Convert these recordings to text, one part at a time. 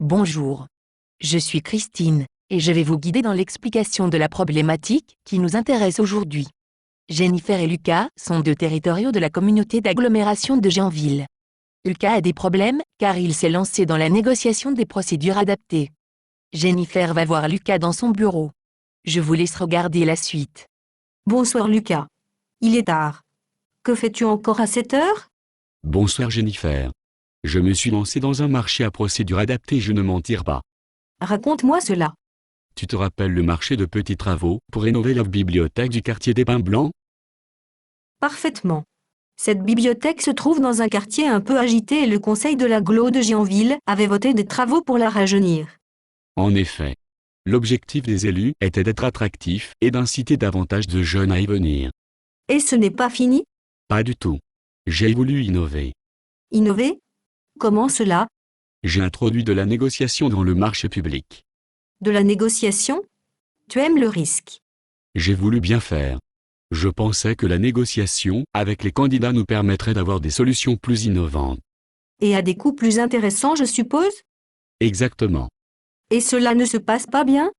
Bonjour. Je suis Christine, et je vais vous guider dans l'explication de la problématique qui nous intéresse aujourd'hui. Jennifer et Lucas sont deux territoriaux de la communauté d'agglomération de Jeanville. Lucas a des problèmes, car il s'est lancé dans la négociation des procédures adaptées. Jennifer va voir Lucas dans son bureau. Je vous laisse regarder la suite. Bonsoir Lucas. Il est tard. Que fais-tu encore à cette heure? Bonsoir Jennifer. Je me suis lancé dans un marché à procédure adaptée, je ne m'en tire pas. Raconte-moi cela. Tu te rappelles le marché de petits travaux pour rénover la bibliothèque du quartier des Pins Blancs? Parfaitement. Cette bibliothèque se trouve dans un quartier un peu agité et le conseil de l'agglo de Jeanville avait voté des travaux pour la rajeunir. En effet. L'objectif des élus était d'être attractif et d'inciter davantage de jeunes à y venir. Et ce n'est pas fini? Pas du tout. J'ai voulu innover. Innover? Comment cela? J'ai introduit de la négociation dans le marché public. De la négociation? Tu aimes le risque. J'ai voulu bien faire. Je pensais que la négociation avec les candidats nous permettrait d'avoir des solutions plus innovantes. Et à des coûts plus intéressants, je suppose? Exactement. Et cela ne se passe pas bien?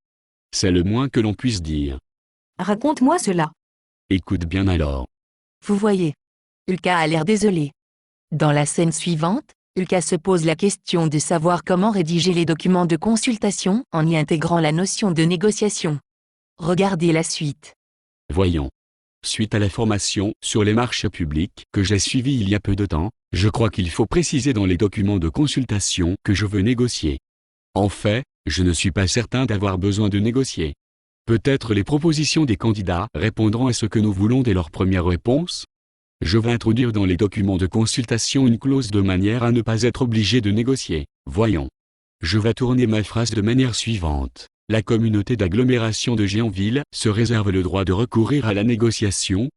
C'est le moins que l'on puisse dire. Raconte-moi cela. Écoute bien alors. Vous voyez. Lucas a l'air désolé. Dans la scène suivante, Lucas se pose la question de savoir comment rédiger les documents de consultation en y intégrant la notion de négociation. Regardez la suite. Voyons. Suite à la formation sur les marchés publics que j'ai suivie il y a peu de temps, je crois qu'il faut préciser dans les documents de consultation que je veux négocier. En fait, je ne suis pas certain d'avoir besoin de négocier. Peut-être les propositions des candidats répondront à ce que nous voulons dès leur première réponse. Je vais introduire dans les documents de consultation une clause de manière à ne pas être obligé de négocier. Voyons. Je vais tourner ma phrase de manière suivante. La communauté d'agglomération de Jeanville se réserve le droit de recourir à la négociation.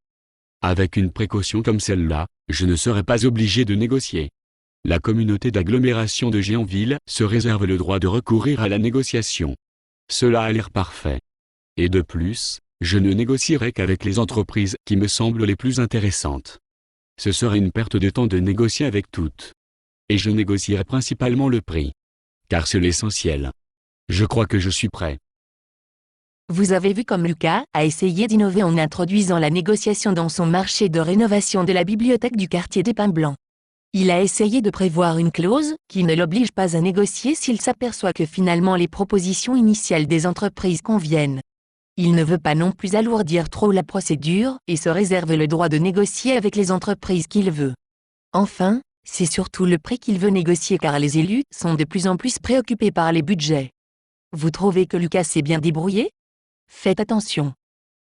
Avec une précaution comme celle-là, je ne serai pas obligé de négocier. La communauté d'agglomération de Jeanville se réserve le droit de recourir à la négociation. Cela a l'air parfait. Et de plus, je ne négocierai qu'avec les entreprises qui me semblent les plus intéressantes. Ce serait une perte de temps de négocier avec toutes. Et je négocierai principalement le prix. Car c'est l'essentiel. Je crois que je suis prêt. Vous avez vu comme Lucas a essayé d'innover en introduisant la négociation dans son marché de rénovation de la bibliothèque du quartier des Pins Blancs. Il a essayé de prévoir une clause qui ne l'oblige pas à négocier s'il s'aperçoit que finalement les propositions initiales des entreprises conviennent. Il ne veut pas non plus alourdir trop la procédure et se réserve le droit de négocier avec les entreprises qu'il veut. Enfin, c'est surtout le prix qu'il veut négocier car les élus sont de plus en plus préoccupés par les budgets. Vous trouvez que Lucas s'est bien débrouillé? Faites attention.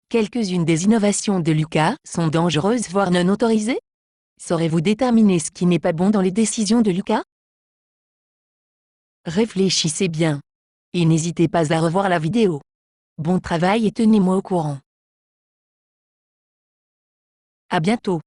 Quelques-unes des innovations de Lucas sont dangereuses voire non autorisées? Saurez-vous déterminer ce qui n'est pas bon dans les décisions de Lucas? Réfléchissez bien. Et n'hésitez pas à revoir la vidéo. Bon travail et tenez-moi au courant. À bientôt.